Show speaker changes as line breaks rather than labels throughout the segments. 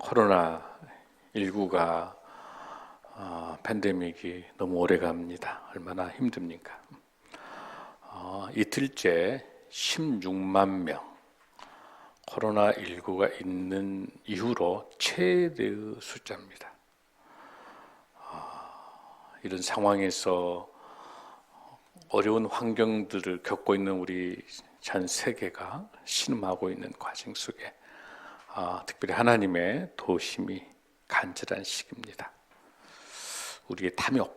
코로나19가 팬데믹이 너무 오래 갑니다. 얼마나 힘듭니까? 이틀째 16만 명 코로나19가 있는 이후로 최대의 숫자입니다. 이런 상황에서 어려운 환경들을 겪고 있는 우리 전 세계가 신음하고 있는 과정 속에 특별히 하나님의 도우심이 간절한 시기입니다. 우리의 탐욕,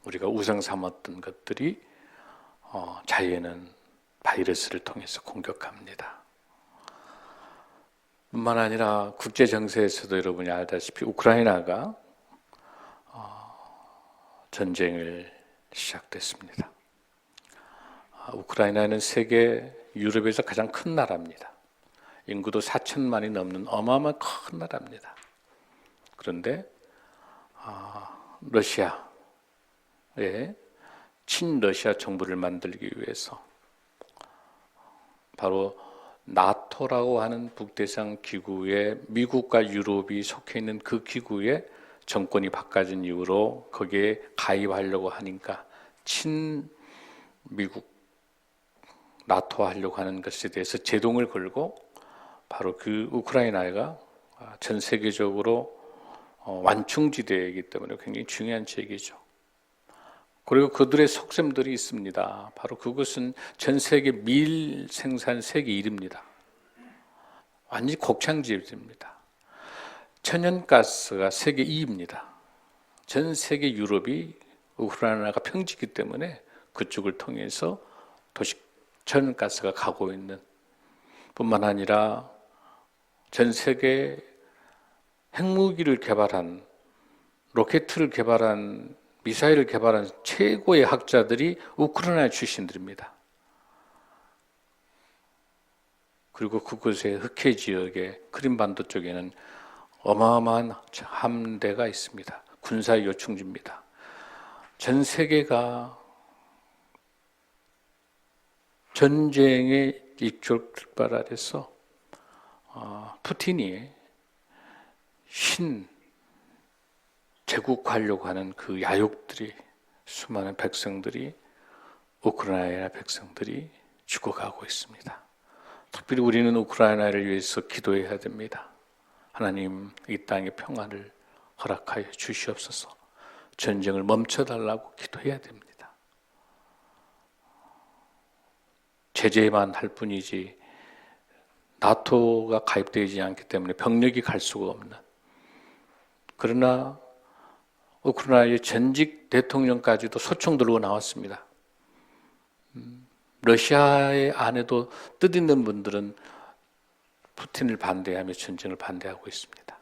우리가 우상 삼았던 것들이 자유에는 바이러스를 통해서 공격합니다. 뿐만 아니라 국제 정세에서도 여러분이 알다시피 우크라이나가 전쟁을 시작됐습니다. 우크라이나는 세계 유럽에서 가장 큰 나라입니다. 인구도 4천만이 넘는 어마어마한 큰 나라입니다. 그런데 러시아의 친러시아 정부를 만들기 위해서 바로 나토라고 하는 북대서양 기구에 미국과 유럽이 속해 있는 그 기구에 정권이 바꿔진 이후로 거기에 가입하려고 하니까 친미국 나토 하려고 하는 것에 대해서 제동을 걸고 바로 그 우크라이나가 전 세계적으로 완충지대이기 때문에 굉장히 중요한 지역이죠. 그리고 그들의 속셈들이 있습니다. 바로 그것은 전 세계 밀 생산 세계 1위입니다. 완전히 곡창지대입니다. 천연가스가 세계 2위입니다. 전 세계 유럽이 우크라이나가 평지기 때문에 그쪽을 통해서 천연가스가 가고 있는 뿐만 아니라 전 세계 핵무기를 개발한 로켓을 개발한 미사일을 개발한 최고의 학자들이 우크라이나 출신들입니다. 그리고 그곳의 흑해 지역의 크림반도 쪽에는 어마어마한 함대가 있습니다. 군사 요충지입니다. 전 세계가 전쟁의 입출발 아래서 푸틴이 제국하려고 하는 그 야욕들이 수많은 백성들이 우크라이나 백성들이 죽어가고 있습니다. 특별히 우리는 우크라이나를 위해서 기도해야 됩니다. 하나님 이 땅의 평안을 허락하여 주시옵소서. 전쟁을 멈춰달라고 기도해야 됩니다. 제재만 할 뿐이지 나토가 가입되지 않기 때문에 병력이 갈 수가 없는, 그러나 우크라이나의 전직 대통령까지도 소총 들고 나왔습니다. 러시아의 안에도 뜻있는 분들은 푸틴을 반대하며 전쟁을 반대하고 있습니다.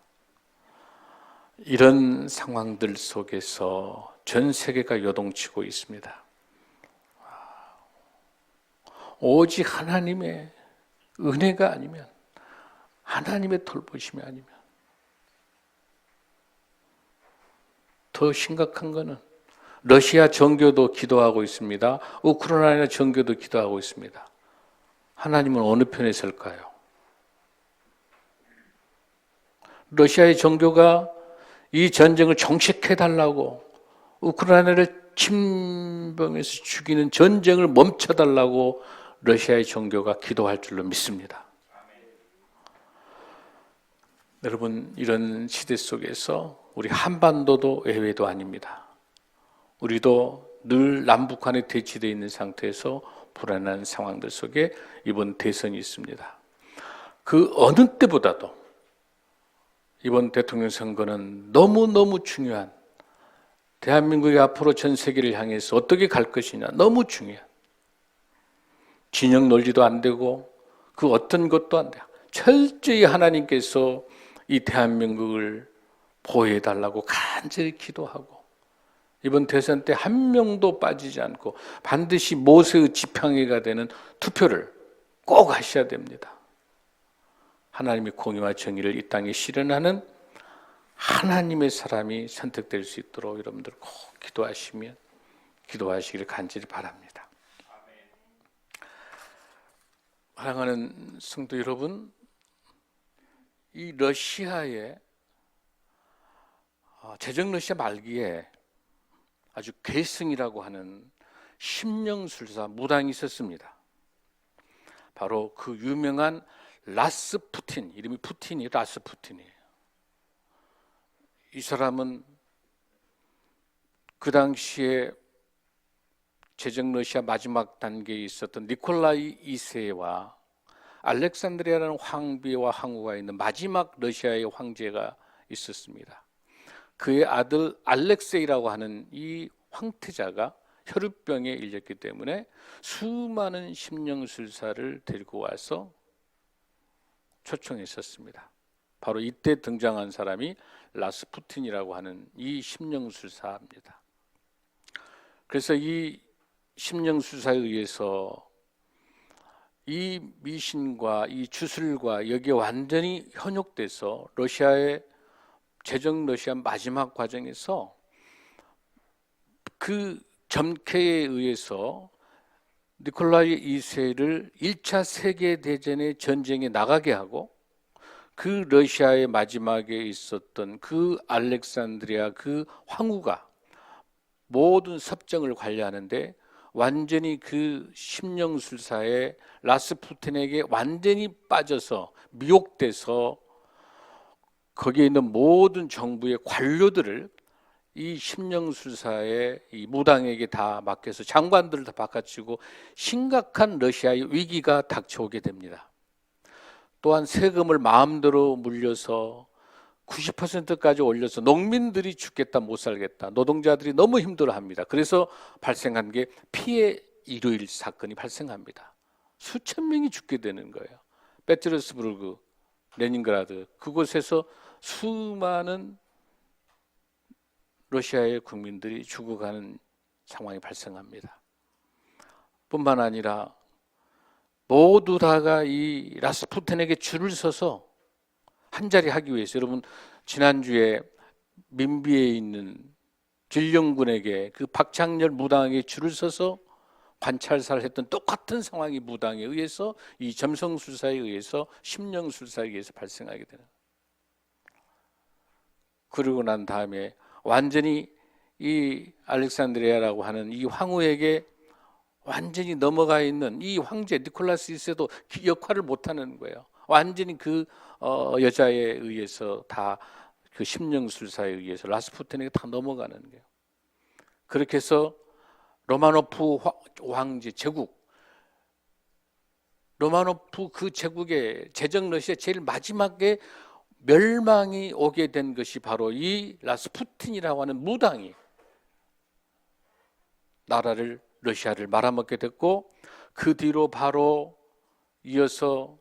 이런 상황들 속에서 전 세계가 요동치고 있습니다. 오직 하나님의 은혜가 아니면, 하나님의 돌보심이 아니면, 더 심각한 것은 러시아 정교도 기도하고 있습니다. 우크라이나 정교도 기도하고 있습니다. 하나님은 어느 편에 설까요? 러시아의 정교가 이 전쟁을 종식해달라고, 우크라이나를 침범해서 죽이는 전쟁을 멈춰달라고 러시아의 정교가 기도할 줄로 믿습니다. 여러분, 이런 시대 속에서 우리 한반도도 예외도 아닙니다. 우리도 늘 남북한에 대치되어 있는 상태에서 불안한 상황들 속에 이번 대선이 있습니다. 그 어느 때보다도 이번 대통령 선거는 너무너무 중요한, 대한민국이 앞으로 전 세계를 향해서 어떻게 갈 것이냐, 너무 중요한, 진영 논리도 안 되고 그 어떤 것도 안 돼요. 철저히 하나님께서 이 대한민국을 보호해달라고 간절히 기도하고, 이번 대선 때 한 명도 빠지지 않고 반드시 모세의 지팡이가 되는 투표를 꼭 하셔야 됩니다. 하나님의 공의와 정의를 이 땅에 실현하는 하나님의 사람이 선택될 수 있도록 여러분들 꼭 기도하시기를 간절히 바랍니다. 사랑하는 성도 여러분, 이 러시아의 제정 러시아 말기에 아주 괴승이라고 하는 심령술사 무당이 있었습니다. 바로 그 유명한 라스푸틴, 이름이 푸틴이 라스푸틴이에요. 이 사람은 그 당시에 제정 러시아 마지막 단계에 있었던 니콜라이 2세와 알렉산드리아라는 황비와 황후가 있는 마지막 러시아의 황제가 있었습니다. 그의 아들 알렉세이라고 하는 이 황태자가 혈우병에 일렸기 때문에 수많은 심령술사를 데리고 와서 초청했었습니다. 바로 이때 등장한 사람이 라스푸틴이라고 하는 이 심령술사입니다. 그래서 이 심령술사에 의해서 이 미신과 이 주술과 여기에 완전히 현혹돼서 러시아의 제정 러시아 마지막 과정에서 그 점괘에 의해서 니콜라이 2세를 1차 세계대전의 전쟁에 나가게 하고 그 러시아의 마지막에 있었던 그 알렉산드리아 그 황후가 모든 섭정을 관리하는데 완전히 그 심령술사의 라스푸틴에게 완전히 빠져서 미혹돼서 거기에 있는 모든 정부의 관료들을 이 심령술사의 이 무당에게 다 맡겨서 장관들을 다 바꿔치고 심각한 러시아의 위기가 닥쳐오게 됩니다. 또한 세금을 마음대로 물려서 90%까지 올려서 농민들이 죽겠다 못 살겠다 노동자들이 너무 힘들어합니다. 그래서 발생한 게 피해 일요일 사건이 발생합니다. 수천 명이 죽게 되는 거예요. 페트르스부르크, 레닌그라드 그곳에서 수많은 러시아의 국민들이 죽어가는 상황이 발생합니다. 뿐만 아니라 모두 다가 이 라스푸틴에게 줄을 서서 한 자리 하기 위해서 여러분 지난주에 민비에 있는 진령군에게 그 박창렬 무당에게 줄을 서서 관찰사를 했던 똑같은 상황이 무당에 의해서 이 점성술사에 의해서 심령술사에 의해서 발생하게 되는. 그러고 난 다음에 완전히 이 알렉산드리아라고 하는 이 황후에게 완전히 넘어가 있는 이 황제 니콜라스 2세도 역할을 못하는 거예요. 완전히 그 여자에 의해서 다 그 심령술사에 의해서 라스푸틴에게 다 넘어가는 거예요. 그렇게 해서 로마노프 황제 제국, 로마노프 그 제국의 제정 러시아 제일 마지막에 멸망이 오게 된 것이 바로 이 라스푸틴이라고 하는 무당이 나라를 러시아를 말아먹게 됐고 그 뒤로 바로 이어서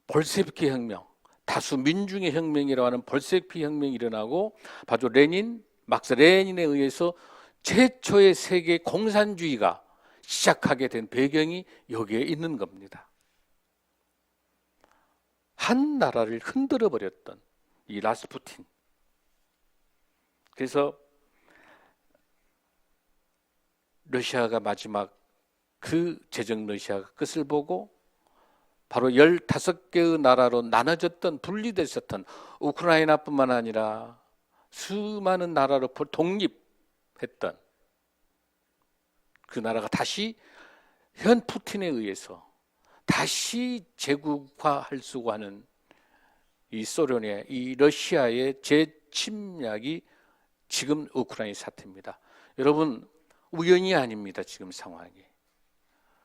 볼셰비키 혁명, 다수 민중의 혁명이라고 하는 볼셰비키 혁명이 일어나고 바로 막스 레닌에 의해서 최초의 세계 공산주의가 시작하게 된 배경이 여기에 있는 겁니다. 한 나라를 흔들어 버렸던 이 라스푸틴. 그래서 러시아가 마지막 그 제정 러시아가 끝을 보고 바로 15개의 나라로 나눠졌던 분리됐었던 우크라이나뿐만 아니라 수많은 나라로 독립했던 그 나라가 다시 현 푸틴에 의해서 다시 제국화할 수 하는 이 소련의 이 러시아의 재침략이 지금 우크라이나 사태입니다. 여러분 우연이 아닙니다. 지금 상황이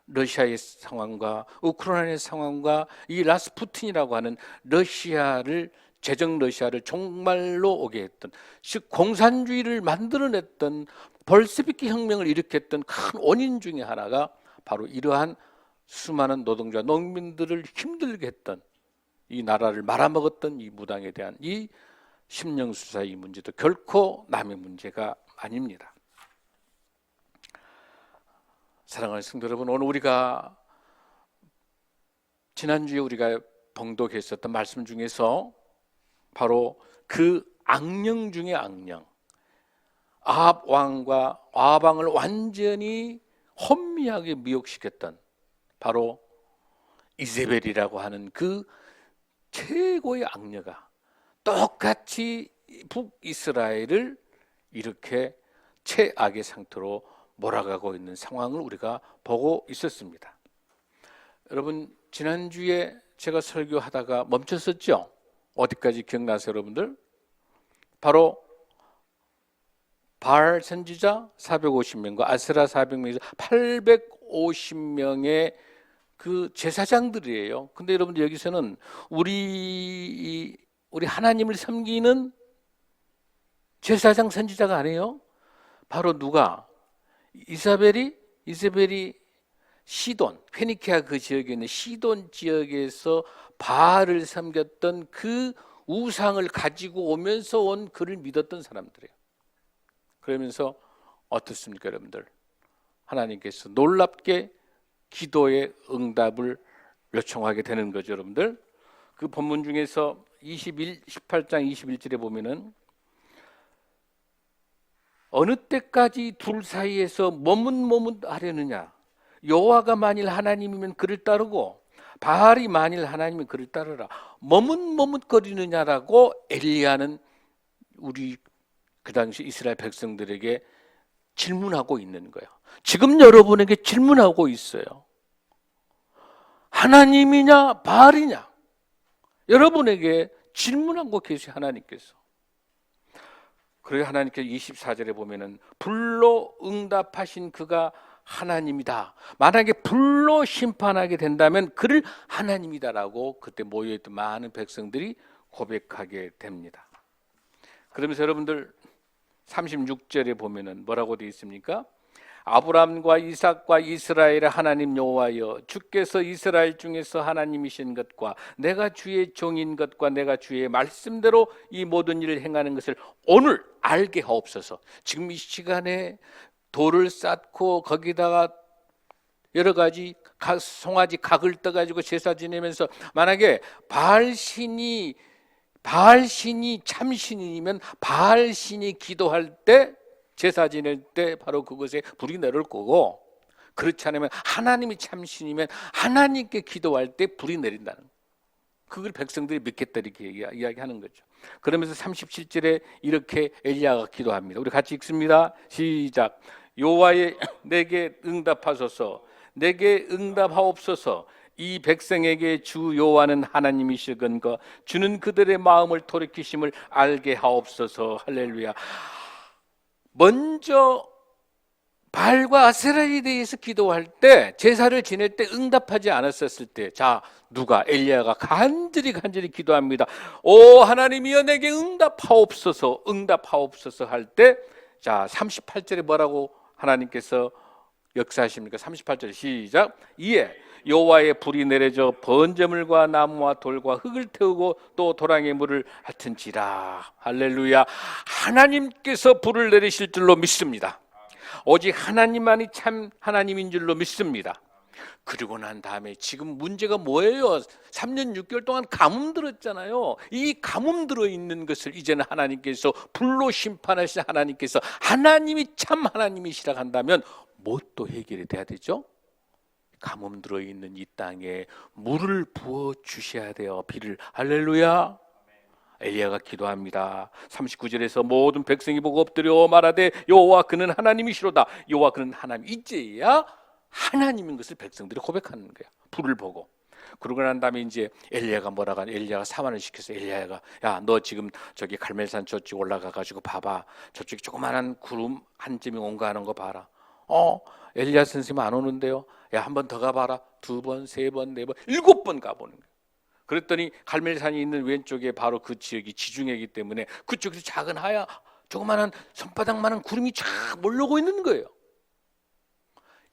러시아의 상황과 우크라이나의 상황과 이 라스푸틴이라고 하는 러시아를 제정 러시아를 정말로 오게 했던 즉 공산주의를 만들어냈던 볼셰비키 혁명을 일으켰던 큰 원인 중에 하나가 바로 이러한 수많은 노동자 농민들을 힘들게 했던 이 나라를 말아먹었던 이 무당에 대한 이 심령술사 이 문제도 결코 남의 문제가 아닙니다. 사랑하는 성도 여러분, 오늘 우리가 지난주에 우리가 봉독했었던 말씀 중에서 바로 그 악령 중의 악령, 아합 왕과 아합 왕을 완전히 혼미하게 미혹시켰던 바로 이세벨이라고 하는 그 최고의 악녀가 똑같이 북이스라엘을 이렇게 최악의 상태로 몰아가고 있는 상황을 우리가 보고 있었습니다. 여러분, 지난주에 제가 설교하다가 멈췄었죠? 어디까지 기억나세요, 여러분들? 바로 바알 선지자 450명과 아세라 400명에서 850명의 그 제사장들이에요. 근데 여러분들 여기서는 우리 하나님을 섬기는 제사장 선지자가 아니에요. 바로 누가? 이사벨이 시돈, 페니케아 그 지역에 있는 시돈 지역에서 바알을 섬겼던 그 우상을 가지고 오면서 온 그를 믿었던 사람들이에요. 그러면서 어떻습니까, 여러분들? 하나님께서 놀랍게 기도의 응답을 요청하게 되는 거죠, 여러분들. 그 본문 중에서 18장 21절에 보면은 어느 때까지 둘 사이에서 머뭇머뭇하려느냐? 여호와가 만일 하나님이면 그를 따르고 바알이 만일 하나님이면 그를 따르라. 머뭇머뭇거리느냐라고 엘리야는 우리 그 당시 이스라엘 백성들에게 질문하고 있는 거예요. 지금 여러분에게 질문하고 있어요. 하나님이냐 바알이냐? 여러분에게 질문하고 계세요, 하나님께서. 그래서 하나님께서 24절에 보면은 불로 응답하신 그가 하나님이다. 만약에 불로 심판하게 된다면 그를 하나님이다라고 그때 모여있던 많은 백성들이 고백하게 됩니다. 그러면서 여러분들 36절에 보면은 뭐라고 되어 있습니까? 아브람과 이삭과 이스라엘의 하나님 여호와여, 주께서 이스라엘 중에서 하나님이신 것과 내가 주의 종인 것과 내가 주의 말씀대로 이 모든 일을 행하는 것을 오늘 알게 하옵소서. 지금 이 시간에 돌을 쌓고 거기다가 여러 가지 송아지 각을 떠가지고 제사 지내면서 만약에 바알신이 참신이면 바알신이 기도할 때 제사 지낼 때 바로 그것에 불이 내릴 거고, 그렇지 않으면 하나님이 참신이면 하나님께 기도할 때 불이 내린다는, 그걸 백성들이 믿겠다 이렇게 이야기하는 거죠. 그러면서 37절에 이렇게 엘리야가 기도합니다. 우리 같이 읽습니다. 시작. 여호와의 내게 응답하소서, 내게 응답하옵소서. 이 백성에게 주 여호와는 하나님이시건가, 주는 그들의 마음을 돌이키심을 알게 하옵소서. 할렐루야. 먼저 바알과 아세라에 대해서 기도할 때, 제사를 지낼 때 응답하지 않았었을 때, 자, 누가? 엘리야가 간절히 기도합니다. 오 하나님이여 내게 응답하옵소서, 응답하옵소서 할 때, 자 38절에 뭐라고 하나님께서 역사하십니까? 38절 시작. 이에 여호와의 불이 내려져 번제물과 나무와 돌과 흙을 태우고 또 도랑의 물을 핥은지라. 할렐루야. 하나님께서 불을 내리실 줄로 믿습니다. 오직 하나님만이 참 하나님인 줄로 믿습니다. 그리고 난 다음에 지금 문제가 뭐예요? 3년 6개월 동안 가뭄 들었잖아요. 이 가뭄 들어있는 것을 이제는 하나님께서 불로 심판하신 하나님께서 하나님이 참 하나님이시라 한다면 뭣도 해결이 돼야 되죠? 가뭄 들어있는 이 땅에 물을 부어 주셔야 돼요. 비를. 할렐루야. 엘리야가 기도합니다. 39절에서 모든 백성이 보고 엎드려 말하되 여호와 그는 하나님이시로다. 여호와 그는 하나님. 이제야 하나님인 것을 백성들이 고백하는 거야. 불을 보고. 그러고 난 다음에 이제 엘리야가 뭐라고 하냐? 엘리야가 사환을 시켜서 엘리야가 야 너 지금 저기 갈멜산 저쪽 올라가 가지고 봐봐. 저쪽에 조그마한 구름 한 점이 온가하는 거 봐라. 엘리야 선생님 안 오는데요. 야 한 번 더 가봐라. 2번, 3번, 4번, 7번 가보는 거예요. 그랬더니 갈멜산이 있는 왼쪽에 바로 그 지역이 지중해이기 때문에 그쪽에서 작은 하얀 조그마한 손바닥만한 구름이 쫙 몰려오고 있는 거예요.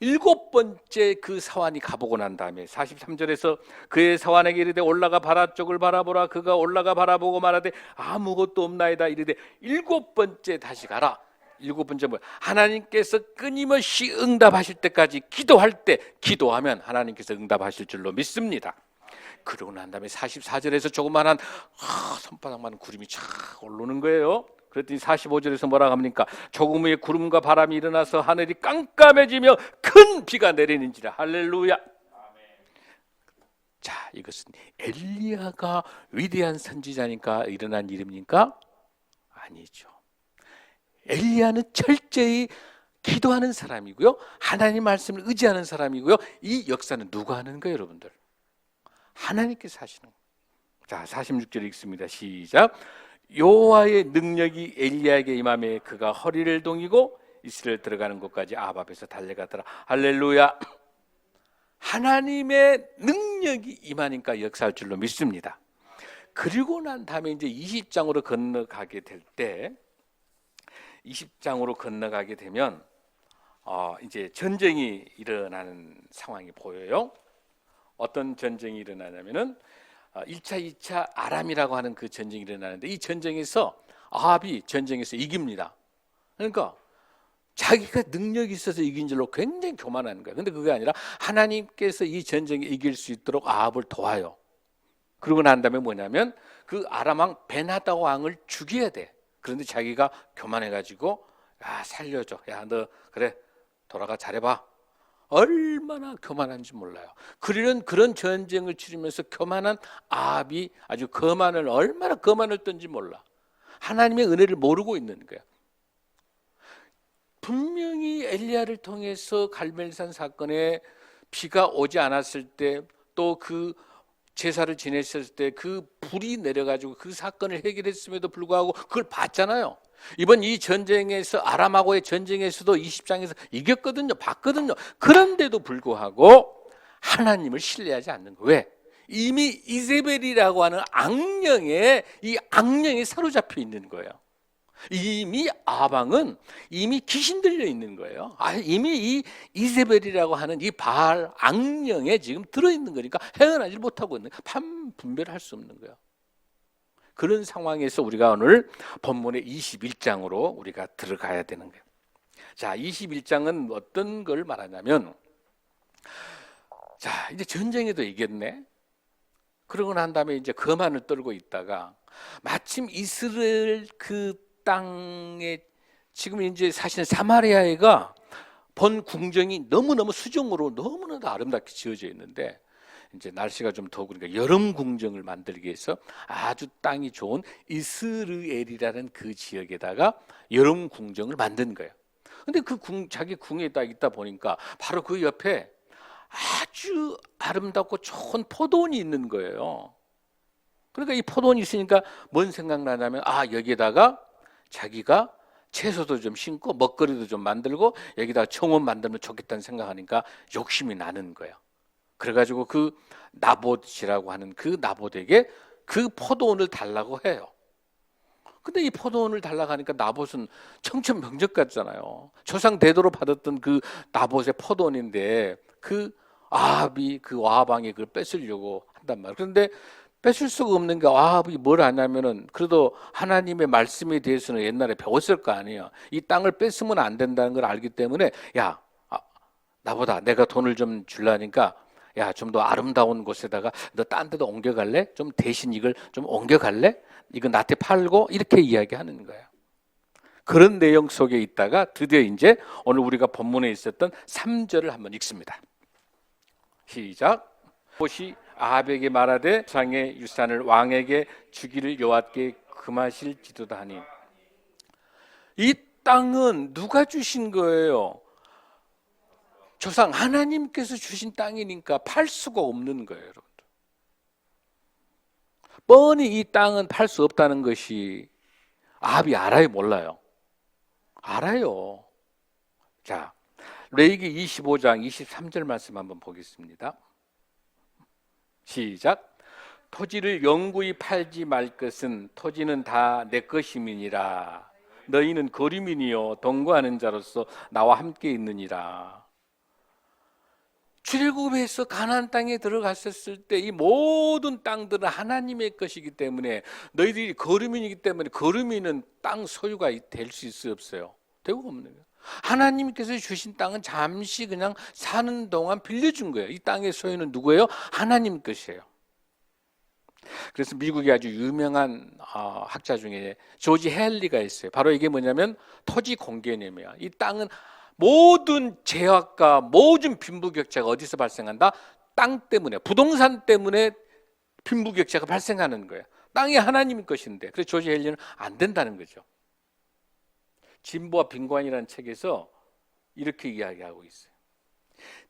7번째 그 사환이 가보고 난 다음에 43절에서 그의 사환에게 이르되 올라가 바라 쪽을 바라보라. 그가 올라가 바라보고 말하되 아무것도 없나이다. 이르되 7번째 다시 가라. 7번째 뭐야? 하나님께서 끊임없이 응답하실 때까지 기도할 때 기도하면 하나님께서 응답하실 줄로 믿습니다. 그러고 난 다음에 44절에서 조그만한 손바닥만한 구름이 쫙 올라오는 거예요. 그랬더니 45절에서 뭐라고 합니까? 조금 후에 구름과 바람이 일어나서 하늘이 깜깜해지며 큰 비가 내리는지라. 할렐루야. 자, 이것은 엘리야가 위대한 선지자니까 일어난 일입니까? 아니죠. 엘리야는 철저히 기도하는 사람이고요, 하나님 말씀을 의지하는 사람이고요. 이 역사는 누가 하는 거예요, 여러분들? 하나님께서 하시는 거예요. 자, 46절 읽습니다. 시작. 여호와의 능력이 엘리야에게 임하매 그가 허리를 동이고 이스라엘 들어가는 곳까지 아합 앞에서 달려가더라. 할렐루야. 하나님의 능력이 임하니까 역사할 줄로 믿습니다. 그리고 난 다음에 이제 20장으로 건너가게 될 때, 20장으로 건너가게 되면 이제 전쟁이 일어나는 상황이 보여요. 어떤 전쟁이 일어나냐면은 1차, 2차 아람이라고 하는 그 전쟁이 일어나는데, 이 전쟁에서 아합이 전쟁에서 이깁니다. 그러니까 자기가 능력이 있어서 이긴 줄로 굉장히 교만하는 거예요. 근데 그게 아니라 하나님께서 이 전쟁에 이길 수 있도록 아합을 도와요. 그러고 난 다음에 뭐냐면 그 아람 왕 베나다 왕을 죽여야 돼. 그런데 자기가 교만해가지고, 야, 살려줘, 야, 너 그래 돌아가 잘해봐. 얼마나 교만한지 몰라요. 그런 전쟁을 치르면서 교만한 아합이 아주 얼마나 거만을 떤지 몰라. 하나님의 은혜를 모르고 있는 거야. 분명히 엘리야를 통해서 갈멜산 사건에 비가 오지 않았을 때, 또 그 제사를 지냈을 때 그 불이 내려가지고 그 사건을 해결했음에도 불구하고 그걸 봤잖아요. 이번 이 전쟁에서, 아람하고의 전쟁에서도 20장에서 이겼거든요, 봤거든요. 그런데도 불구하고 하나님을 신뢰하지 않는 거예요. 왜? 이미 이세벨이라고 하는 이 악령에 사로잡혀 있는 거예요. 이미 아방은 이미 귀신 들려 있는 거예요. 이미 이 이세벨이라고 하는 이 바알 악령에 지금 들어있는 거니까 헤어나지 못하고 있는 거예요. 분별할 수 없는 거예요. 그런 상황에서 우리가 오늘 본문의 21장으로 우리가 들어가야 되는 거예요. 자, 21장은 어떤 걸 말하냐면, 자, 이제 전쟁에도 이겼네. 그러고 난 다음에 이제 거만을 떨고 있다가 마침 이스라엘 그 땅에, 지금 이제 사실 사마리아가 본 궁정이 너무너무 수정으로 너무나도 아름답게 지어져 있는데, 이제 날씨가 좀 더우니까 여름 궁정을 만들기 위해서 아주 땅이 좋은 이스르엘이라는 그 지역에다가 여름 궁정을 만든 거예요. 근데 그 자기 궁에 딱 있다 보니까 바로 그 옆에 아주 아름답고 좋은 포도원이 있는 거예요. 그러니까 이 포도원이 있으니까 뭔 생각나냐면, 여기에다가 자기가 채소도 좀 심고 먹거리도 좀 만들고 여기다가 청원 만들면 좋겠다는 생각하니까 욕심이 나는 거예요. 그래가지고 그 나봇이라고 하는 그 나봇에게 그 포도원을 달라고 해요. 근데 이 포도원을 달라고 하니까 나봇은 청천벽력 같잖아요. 조상 대도로 받았던 그 나봇의 포도원인데 그 아합이, 그 아합왕이 그걸 뺏으려고 한단 말이에요. 그런데 뺏을 수가 없는 게, 아합이 뭘 하냐면은 그래도 하나님의 말씀에 대해서는 옛날에 배웠을 거 아니에요. 이 땅을 뺏으면 안 된다는 걸 알기 때문에, 야, 나보다 내가 돈을 좀 줄라니까, 야, 좀 더 아름다운 곳에다가 너 딴 데도 옮겨갈래? 좀 대신 이걸 좀 옮겨갈래? 이거 나한테 팔고, 이렇게 이야기하는 거예요. 그런 내용 속에 있다가 드디어 이제 오늘 우리가 본문에 있었던 3절을 한번 읽습니다. 시작. 보시 아합에게 말하되 상의 유산을 왕에게 주기를 여호와께 금하실지도다 하니. 이 땅은 누가 주신 거예요? 조상 하나님께서 주신 땅이니까 팔 수가 없는 거예요, 여러분들. 뻔히 이 땅은 팔 수 없다는 것이 아합이 알아요, 몰라요? 알아요. 자, 레위기 25장 23절 말씀 한번 보겠습니다. 시작. 토지를 영구히 팔지 말 것은 토지는 다 내 것임이니라. 너희는 거류민이요 동거하는 자로서 나와 함께 있느니라. 출애굽해서 가나안 땅에 들어갔었을 때 이 모든 땅들은 하나님의 것이기 때문에, 너희들이 거류민이기 때문에 거류민은 땅 소유가 될 수 있어요, 없어요? 되고 없는 거예요. 하나님께서 주신 땅은 잠시 그냥 사는 동안 빌려준 거예요. 이 땅의 소유는 누구예요? 하나님 것이에요. 그래서 미국의 아주 유명한 학자 중에 조지 헨리가 있어요. 바로 이게 뭐냐면 토지 공개념이야. 이 땅은 모든 죄악과 모든 빈부격차가 어디서 발생한다? 땅 때문에, 부동산 때문에 빈부격차가 발생하는 거예요. 땅이 하나님 것인데, 그래서 조지 헬리는 안 된다는 거죠. 진보와 빈곤이라는 책에서 이렇게 이야기하고 있어요.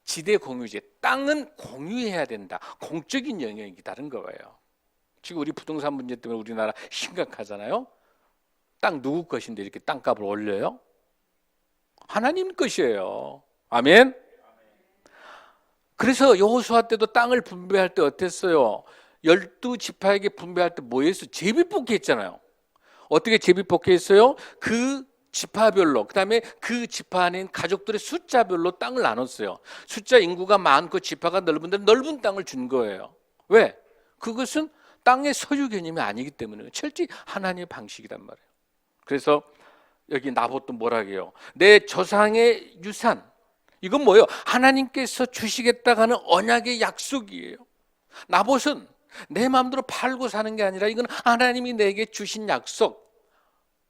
지대 공유제, 땅은 공유해야 된다. 공적인 영역이 다른 거예요. 지금 우리 부동산 문제 때문에 우리나라 심각하잖아요. 땅 누구 것인데 이렇게 땅값을 올려요? 하나님 것이에요. 아멘. 그래서 여호수아 때도 땅을 분배할 때 어땠어요? 12지파에게 분배할 때 뭐 했어요? 제비뽑기 했잖아요. 어떻게 제비뽑기 했어요? 그 지파별로, 그 다음에 그 지파 안에 가족들의 숫자별로 땅을 나눴어요. 숫자 인구가 많고 지파가 넓은 데 넓은 땅을 준 거예요. 왜? 그것은 땅의 소유 개념이 아니기 때문에 철저히 하나님의 방식이란 말이에요. 그래서 여기 나봇도 뭐라 해요? 내 조상의 유산, 이건 뭐예요? 하나님께서 주시겠다고 하는 언약의 약속이에요. 나봇은 내 마음대로 팔고 사는 게 아니라 이건 하나님이 내게 주신 약속.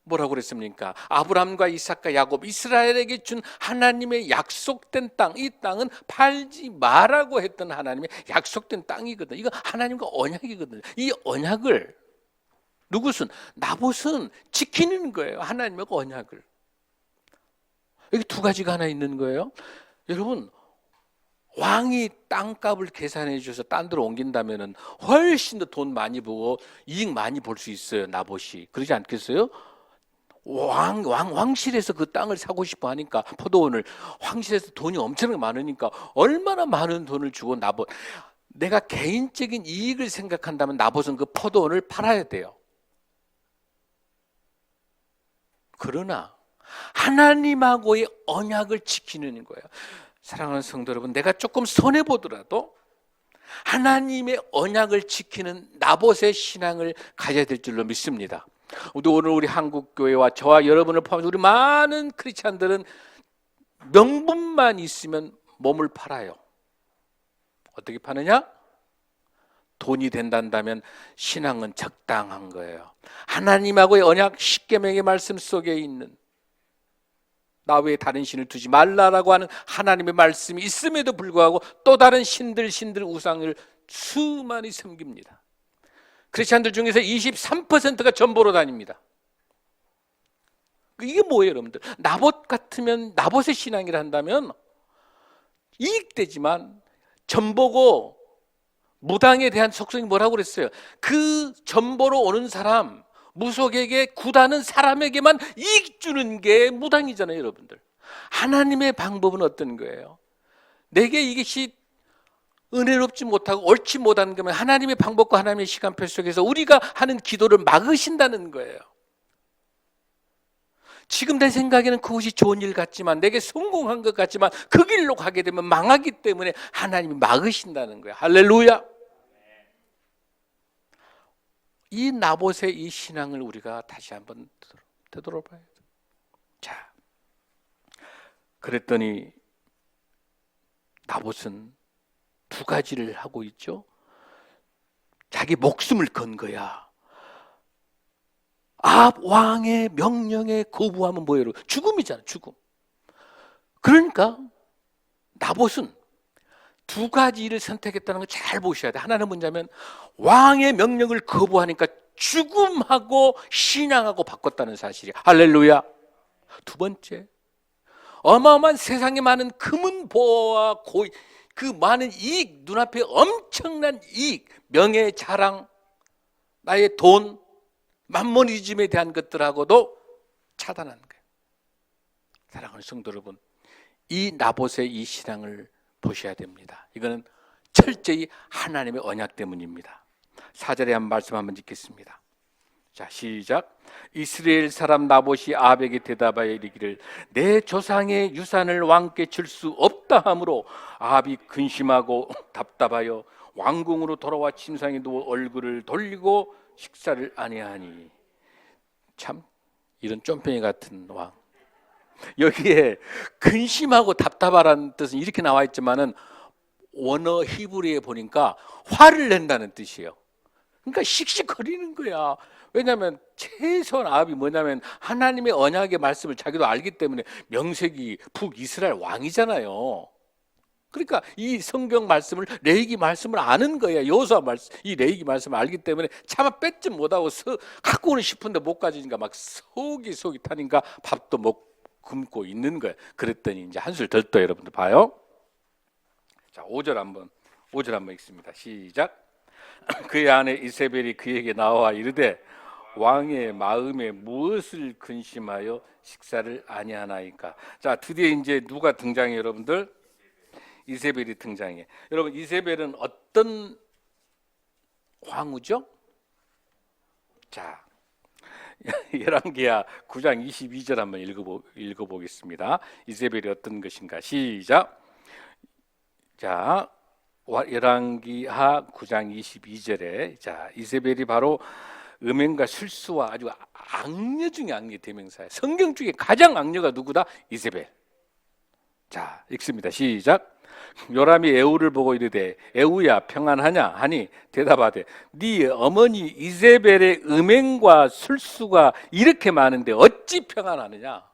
뭐라고 그랬습니까? 아브라함과 이삭과 야곱, 이스라엘에게 준 하나님의 약속된 땅, 이 땅은 팔지 마라고 했던 하나님의 약속된 땅이거든. 이거 하나님과 언약이거든요. 이 언약을 누구슨? 나봇은 지키는 거예요. 하나님의 언약을. 여기 두 가지가 하나 있는 거예요. 여러분, 왕이 땅값을 계산해 주셔서 딴 데로 옮긴다면 훨씬 더 돈 많이 벌고 이익 많이 볼 수 있어요. 나봇이. 그러지 않겠어요? 왕실에서 그 땅을 사고 싶어 하니까, 포도원을 황실에서 돈이 엄청나게 많으니까 얼마나 많은 돈을 주고 나봇, 내가 개인적인 이익을 생각한다면 나봇은 그 포도원을 팔아야 돼요. 그러나 하나님하고의 언약을 지키는 거예요. 사랑하는 성도 여러분, 내가 조금 손해보더라도 하나님의 언약을 지키는 나봇의 신앙을 가져야 될 줄로 믿습니다. 오늘 우리 한국교회와 저와 여러분을 포함해서 우리 많은 크리스찬들은 명분만 있으면 몸을 팔아요. 어떻게 파느냐? 돈이 된다면 신앙은 적당한 거예요. 하나님하고의 언약 10계명의 말씀 속에 있는, 나 외에 다른 신을 두지 말라라고 하는 하나님의 말씀이 있음에도 불구하고 또 다른 신들 우상을 수많이 섬깁니다. 크리스찬들 중에서 23%가 전보로 다닙니다. 이게 뭐예요, 여러분들? 나봇 같으면, 나봇의 신앙이라 한다면 이익되지만 전보고 무당에 대한 속성이 뭐라고 그랬어요? 그 전보로 오는 사람, 무속에게 굿하는 사람에게만 이익 주는 게 무당이잖아요, 여러분들. 하나님의 방법은 어떤 거예요? 내게 이것이 은혜롭지 못하고 옳지 못한 거면 하나님의 방법과 하나님의 시간표 속에서 우리가 하는 기도를 막으신다는 거예요. 지금 내 생각에는 그것이 좋은 일 같지만, 내게 성공한 것 같지만 그 길로 가게 되면 망하기 때문에 하나님이 막으신다는 거예요. 할렐루야. 이 나봇의 이 신앙을 우리가 다시 한번 되돌아봐야 돼요. 자, 그랬더니 나봇은 두 가지를 하고 있죠. 자기 목숨을 건 거야. 왕의 명령에 거부하면 뭐예요? 죽음이잖아, 죽음. 그러니까 나봇은 두 가지 일을 선택했다는 걸 잘 보셔야 돼. 하나는 뭐냐면 왕의 명령을 거부하니까 죽음하고 신앙하고 바꿨다는 사실이야. 할렐루야. 두 번째, 어마어마한 세상에 많은 금은 보화와 그 많은 이익, 눈앞에 엄청난 이익, 명예, 자랑, 나의 돈, 만모니즘에 대한 것들하고도 차단하는 거예요. 사랑하는 성도 여러분, 이 나봇의 이 신앙을 보셔야 됩니다. 이거는 철저히 하나님의 언약 때문입니다. 4절에 한 말씀 한번 읽겠습니다. 자, 시작. 이스라엘 사람 나봇이 아합에게 대답하여 이르기를, 내 조상의 유산을 왕께 줄 수 없다 하므로 아합이 근심하고 답답하여 왕궁으로 돌아와 침상에 누워 얼굴을 돌리고 식사를 아니하니. 참 이런 쫌팽이 같은 왕. 여기에 근심하고 답답하라는 뜻은 이렇게 나와 있지만은 원어 히브리에 보니까 화를 낸다는 뜻이에요. 그러니까 씩씩거리는 거야. 왜냐하면 최소한 아합이 뭐냐면 하나님의 언약의 말씀을 자기도 알기 때문에 명색이 북이스라엘 왕이잖아요. 그러니까 이 성경 말씀을, 레위기 말씀을 아는 거야. 여호수아 말씀, 이 레위기 말씀을 알기 때문에 차마 뺏지 못하고 갖고는 싶은데 못 가지니까 막 속이 타니까 밥도 못 굶고 있는 거야. 그랬더니 이제 한술 덜 떠. 여러분들 봐요. 자, 5절 한번 읽습니다. 시작. 그의 아내 이세벨이 그에게 나와 이르되 왕의 마음에 무엇을 근심하여 식사를 아니하나이까. 자, 드디어 이제 누가 등장해요, 여러분들? 이세벨이 등장해. 여러분, 이세벨은 어떤 황후죠? 자, 열왕기하 9장 22절 한번 읽어보겠습니다. 이세벨이 어떤 것인가? 시작. 자, 열왕기하 9장 22절에 자, 이세벨이 바로 음행과 실수와 아주 악녀 중에 악녀 대명사예요. 성경 중에 가장 악녀가 누구다? 이세벨. 자, 읽습니다. 시작. 요람이 에후를 보고 이르되 에후야 평안하냐 하니 대답하되 네 어머니 이세벨의 음행과 술수가 이렇게 많은데 어찌 평안하느냐.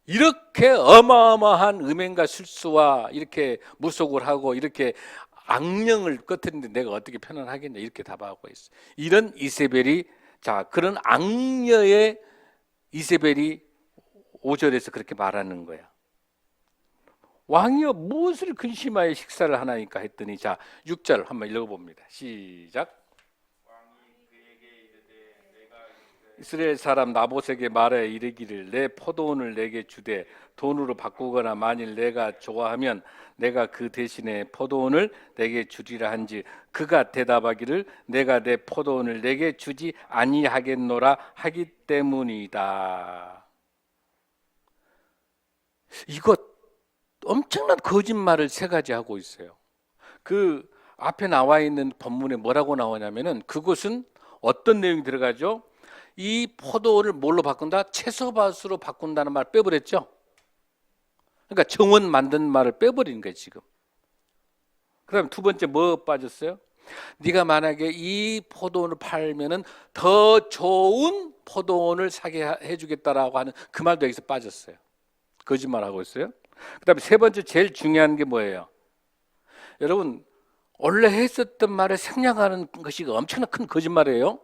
이렇게 어마어마한 음행과 술수와 이렇게 무속을 하고 이렇게 악령을 꺼뜨리는데 내가 어떻게 편안하겠냐, 이렇게 답하고 있어. 이런 이세벨이, 자, 그런 악녀의 이세벨이 5절에서 그렇게 말하는 거야. 왕이여 무엇을 근심하여 식사를 하나이까 했더니, 자, 6절 한번 읽어봅니다. 시작. 이스라엘 사람 나봇에게 말해 이르기를 내 포도원을 내게 주되 돈으로 바꾸거나 만일 내가 좋아하면 내가 그 대신에 포도원을 내게 주리라 한지 그가 대답하기를 내가 내 포도원을 내게 주지 아니하겠노라 하기 때문이다. 이것 엄청난 거짓말을 세 가지 하고 있어요. 그 앞에 나와 있는 본문에 뭐라고 나오냐면은 그것은 어떤 내용이 들어가죠? 이 포도를 뭘로 바꾼다? 채소밭으로 바꾼다는 말 빼버렸죠. 그러니까 정원 만든 말을 빼버린 거예요 지금. 그다음에 두 번째 뭐 빠졌어요? 네가 만약에 이 포도원을 팔면은 더 좋은 포도원을 사게 해주겠다라고 하는 그 말도 여기서 빠졌어요. 거짓말하고 있어요. 그다음에 세 번째 제일 중요한 게 뭐예요? 여러분, 원래 했었던 말을 생략하는 것이 엄청나게 큰 거짓말이에요.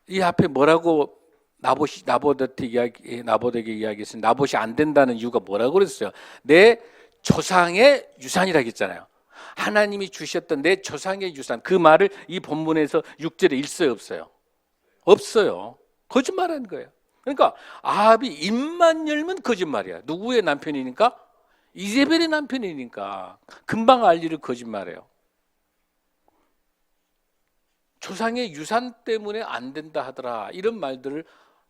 이 앞에 뭐라고 나봇에게 이야기했어요. 나봇이 안 된다는 이유가 뭐라고 그랬어요? 내 조상의 유산이라고 했잖아요. 하나님이 주셨던 내 조상의 유산, 그 말을 이 본문에서 6절에 있어요, 없어요? 없어요. 거짓말하는 거예요. 그러니까 아합이 입만 열면 거짓말이야. 누구의 남편이니까? 이세벨의 남편이니까 금방 알 일을 거짓말해요. 조상의 유산 때문에 안 된다 하더라, 이런 말들을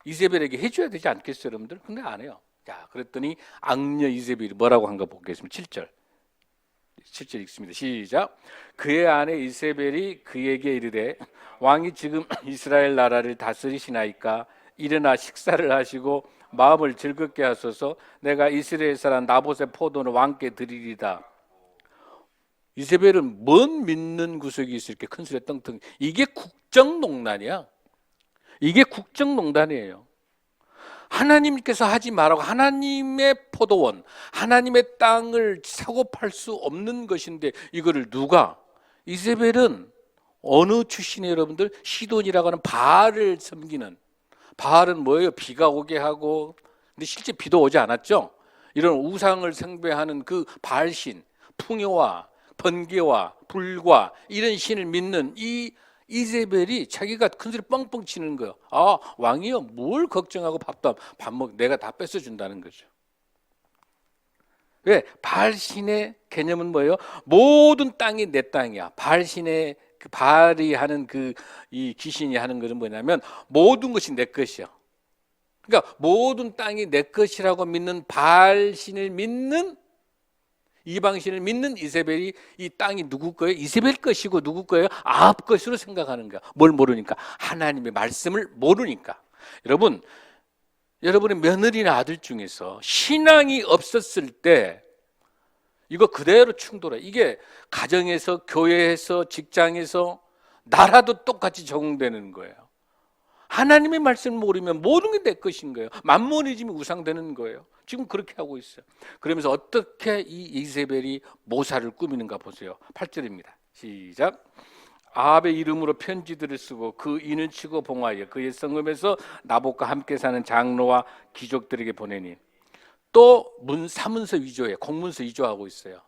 이세벨에게 해줘야 되지 않겠어요, 여러분들? 근데 안 해요. 자, 그랬더니 악녀 이세벨이 뭐라고 한가 보겠습니다. 7절 읽습니다. 시작. 그의 아내 이세벨이 그에게 이르되 왕이 지금 이스라엘 나라를 다스리시나이까 일어나 식사를 하시고 마음을 즐겁게 하소서. 내가 이스라엘 사람 나봇의 포도는 왕께 드리리다. 이세벨은 뭔 믿는 구석이 있을 게 큰 소리에 떵떵. 이게 국정농단이야. 이게 국정농단이에요. 하나님께서 하지 말라고, 하나님의 포도원, 하나님의 땅을 사고 팔 수 없는 것인데 이거를 누가? 이세벨은 어느 출신이에요, 여러분들? 시돈이라고 하는 바알을 섬기는. 바알은 뭐예요? 비가 오게 하고, 근데 실제 비도 오지 않았죠. 이런 우상을 숭배하는 그 바알신, 풍요와 번개와 불과 이런 신을 믿는 이 이세벨이 자기가 큰소리 뻥뻥 치는 거예요. 아, 왕이요, 뭘 걱정하고 밥 먹, 내가 다 뺏어준다는 거죠. 왜? 바알신의 개념은 뭐예요? 모든 땅이 내 땅이야. 바알신의 그 바알이 하는 이 귀신이 하는 것은 뭐냐면 모든 것이 내 것이야. 그러니까 모든 땅이 내 것이라고 믿는 바알신을 믿는, 이방신을 믿는 이세벨이 이 땅이 누구 거예요? 이세벨 것이고 누구 거예요? 아합 것으로 생각하는 거야. 뭘 모르니까? 하나님의 말씀을 모르니까. 여러분, 여러분의 며느리나 아들 중에서 신앙이 없었을 때 이거 그대로 충돌해. 이게 가정에서, 교회에서, 직장에서, 나라도 똑같이 적용되는 거예요. 하나님의 말씀을 모르면 모든 게 내 것인 거예요. 만몬이즘이 우상되는 거예요. 지금 그렇게 하고 있어요. 그러면서 어떻게 이 이세벨이 모사를 꾸미는가 보세요. 8절입니다. 시작. 아합의 이름으로 편지들을 쓰고 그 인을 치고 봉하여 그의 성읍에서 나봇과 함께 사는 장로와 귀족들에게 보내니, 또 사문서 위조에 공문서 위조하고 있어요.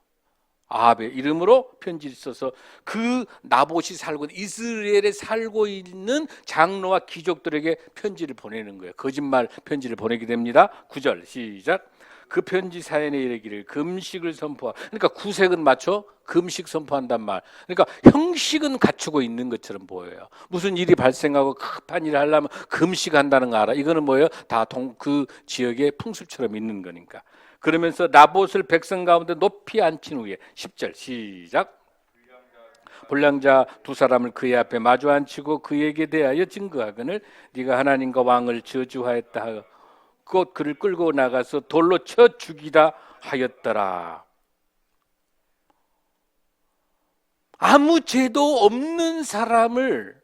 아합의 이름으로 편지를 써서 그 나봇이 살고 이스라엘에 살고 있는 장로와 귀족들에게 편지를 보내는 거예요. 거짓말 편지를 보내게 됩니다. 9절 시작. 그 편지 사연에 이르기를 금식을 선포하. 그러니까 구색은 맞춰 금식 선포한단 말. 그러니까 형식은 갖추고 있는 것처럼 보여요. 무슨 일이 발생하고 급한 일을 하려면 금식한다는 거 알아. 이거는 뭐예요? 다 그 지역의 풍습처럼 있는 거니까. 그러면서 나봇을 백성 가운데 높이 앉힌 후에 10절 시작. 불량자 두 사람을 그의 앞에 마주 앉히고 그에게 대하여 증거하거늘 네가 하나님과 왕을 저주하였다 하여 곧 그를 끌고 나가서 돌로 쳐 죽이라 하였더라. 아무 죄도 없는 사람을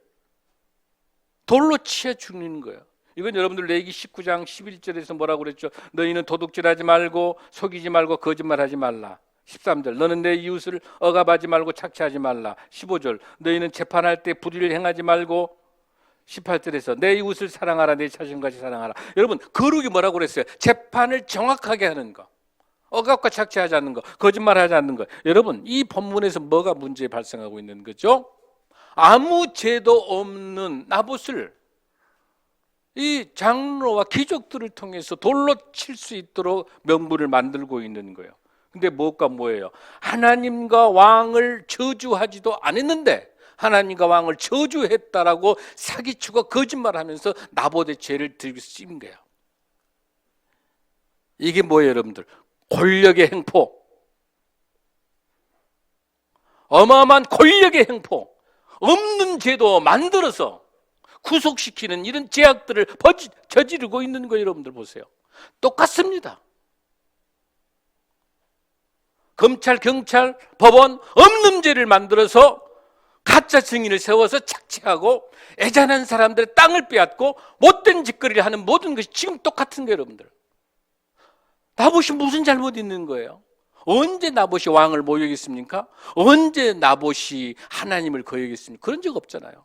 돌로 치어 죽이는 거예요. 이건 여러분들 레위기 19장 11절에서 뭐라고 그랬죠? 너희는 도둑질하지 말고 속이지 말고 거짓말하지 말라. 13절 너는 내 이웃을 억압하지 말고 착취하지 말라. 15절 너희는 재판할 때 불의를 행하지 말고. 18절에서 내 이웃을 사랑하라 내 자신같이 사랑하라. 여러분 거룩이 뭐라고 그랬어요? 재판을 정확하게 하는 거, 억압과 착취하지 않는 거, 거짓말하지 않는 거. 여러분 이 본문에서 뭐가 문제 발생하고 있는 거죠? 아무 죄도 없는 나봇을 이 장로와 귀족들을 통해서 돌로 칠 수 있도록 명분을 만들고 있는 거예요. 근데 뭐가 뭐예요? 하나님과 왕을 저주하지도 않았는데 하나님과 왕을 저주했다라고 사기치고 거짓말하면서 나봇의 죄를 들고 쓰인 거예요. 이게 뭐예요, 여러분들? 권력의 행포. 어마어마한 권력의 행포. 없는 죄도 만들어서 구속시키는 이런 죄악들을 저지르고 있는 거 여러분들 보세요. 똑같습니다. 검찰, 경찰, 법원 없는 죄를 만들어서 가짜 증인을 세워서 착취하고 애잔한 사람들의 땅을 빼앗고 못된 짓거리를 하는 모든 것이 지금 똑같은 거예요, 여러분들. 나봇이 무슨 잘못 있는 거예요? 언제 나봇이 왕을 모욕했습니까? 언제 나봇이 하나님을 거역했습니까? 그런 적 없잖아요.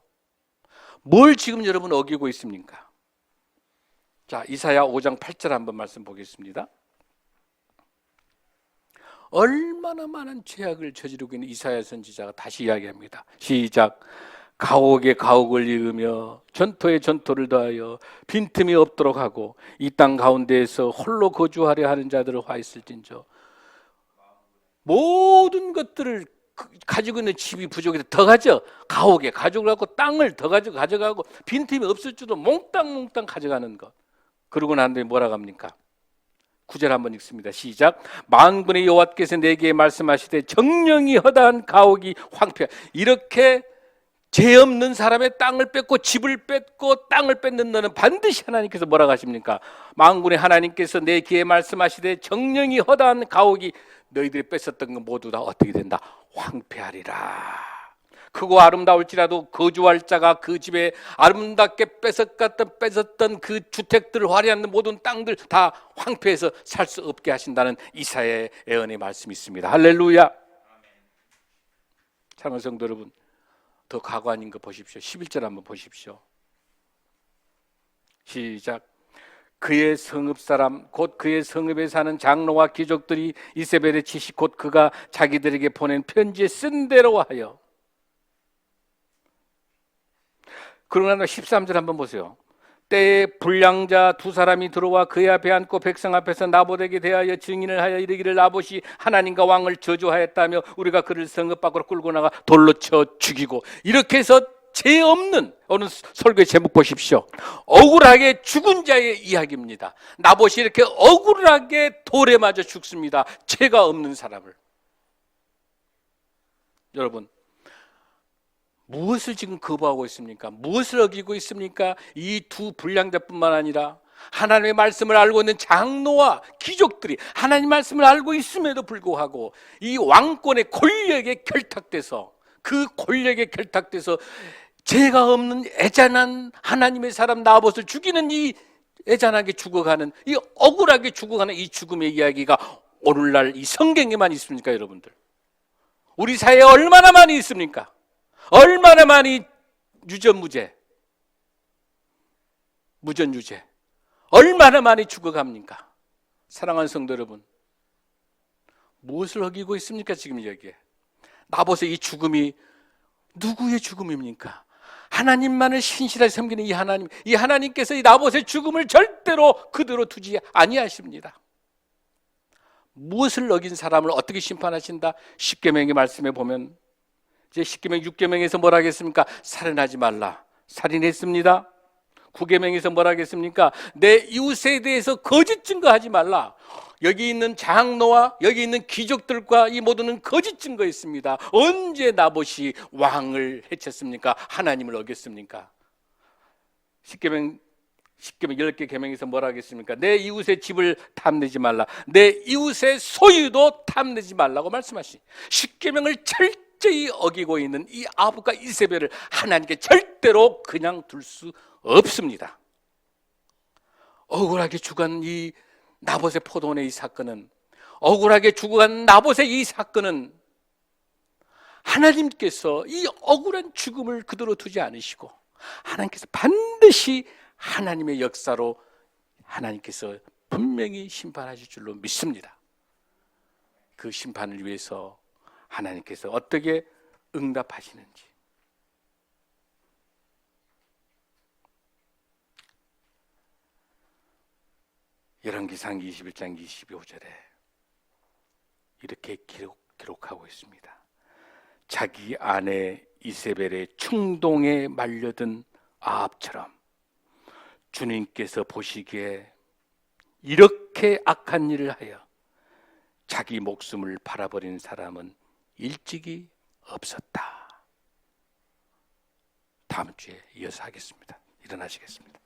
뭘 지금 여러분 어기고 있습니까? 자, 이사야 5장 8절 한번 말씀 보겠습니다. 얼마나 많은 죄악을 저지르고 있는 이사야 선지자가 다시 이야기합니다. 시작. 가옥에 가옥을 이으며 전토에 전토를 더하여 빈틈이 없도록 하고 이 땅 가운데에서 홀로 거주하려 하는 자들을 화했을진저. 모든 것들을 가지고 있는 집이 부족해서 더 가져. 가옥에 가족을 갖고 땅을 더 가져가고 빈틈이 없을 줄도 몽땅 가져가는 것. 그러고 난 뒤에 뭐라고 합니까? 9절 한번 읽습니다. 시작. 만군의 여호와께서 내게 말씀하시되 정령이 허다한 가옥이 황폐. 이렇게 죄 없는 사람의 땅을 뺏고 집을 뺏고 땅을 뺏는 너는 반드시 하나님께서 뭐라고 하십니까? 만군의 하나님께서 내 귀에 말씀하시되 정령이 허다한 가옥이 너희들이 뺏었던 건 모두 다 어떻게 된다? 황폐하리라. 크고 아름다울지라도 거주할 자가 그 집에 아름답게 뺏었던 그 주택들을 화려한 모든 땅들 다 황폐해서 살 수 없게 하신다는 이사야의 예언의 말씀이 있습니다. 할렐루야. 사랑하는 성도 여러분, 더 가관인 거 보십시오. 11절 한번 보십시오. 시작. 그의 성읍 사람 곧 그의 성읍에 사는 장로와 귀족들이 이세벨의 지시 곧 그가 자기들에게 보낸 편지에 쓴 대로 하여. 그러나 13절 한번 보세요. 때에 불량자 두 사람이 들어와 그의 앞에 앉고 백성 앞에서 나봇에게 대하여 증인을 하여 이르기를 나봇이 하나님과 왕을 저주하였다며 우리가 그를 성읍 밖으로 끌고 나가 돌로 쳐 죽이고. 이렇게 해서 죄 없는, 오늘 설교의 제목 보십시오. 억울하게 죽은 자의 이야기입니다. 나봇이 이렇게 억울하게 돌에 맞아 죽습니다. 죄가 없는 사람을. 여러분, 무엇을 지금 거부하고 있습니까? 무엇을 어기고 있습니까? 이 두 불량자뿐만 아니라 하나님의 말씀을 알고 있는 장로와 귀족들이 하나님 말씀을 알고 있음에도 불구하고 이 왕권의 권력에 결탁돼서 그 권력에 결탁돼서 죄가 없는 애잔한 하나님의 사람 나봇을 죽이는 이 애잔하게 죽어가는, 이 억울하게 죽어가는 이 죽음의 이야기가 오늘날 이 성경에만 있습니까, 여러분들? 우리 사회에 얼마나 많이 있습니까? 얼마나 많이 유전무죄, 무전유죄, 얼마나 많이 죽어갑니까? 사랑하는 성도 여러분, 무엇을 어기고 있습니까? 지금 여기에 나봇의 이 죽음이 누구의 죽음입니까? 하나님만을 신실하게 섬기는 이 하나님, 이 하나님께서 이 나봇의 죽음을 절대로 그대로 두지 아니하십니다. 무엇을 어긴 사람을 어떻게 심판하신다? 십계명의 말씀에 보면 이제 십계명 6계명에서 뭐라 하겠습니까? 살인하지 말라, 살인했습니다. 9계명에서 뭐라 하겠습니까? 내 이웃에 대해서 거짓 증거하지 말라. 여기 있는 장로와 여기 있는 귀족들과 이 모두는 거짓 증거했습니다. 언제 나봇이 왕을 해쳤습니까? 하나님을 어겼습니까? 10계명 10개 계명에서 뭐라 하겠습니까? 내 이웃의 집을 탐내지 말라, 내 이웃의 소유도 탐내지 말라고 말씀하시. 10계명을 철저히 어기고 있는 이 아합과 이세벨을 하나님께 절대로 그냥 둘 수 없습니다. 억울하게 죽은 이 나봇의 포도원의 이 사건은, 억울하게 죽어간 나봇의 이 사건은 하나님께서 이 억울한 죽음을 그대로 두지 않으시고 하나님께서 반드시 하나님의 역사로 하나님께서 분명히 심판하실 줄로 믿습니다. 그 심판을 위해서 하나님께서 어떻게 응답하시는지, 열왕기상 21장 25절에 이렇게 기록하고 있습니다. 자기 아내 이세벨의 충동에 말려든 아합처럼 주님께서 보시기에 이렇게 악한 일을 하여 자기 목숨을 팔아버린 사람은 일찍이 없었다. 다음 주에 이어서 하겠습니다. 일어나시겠습니다.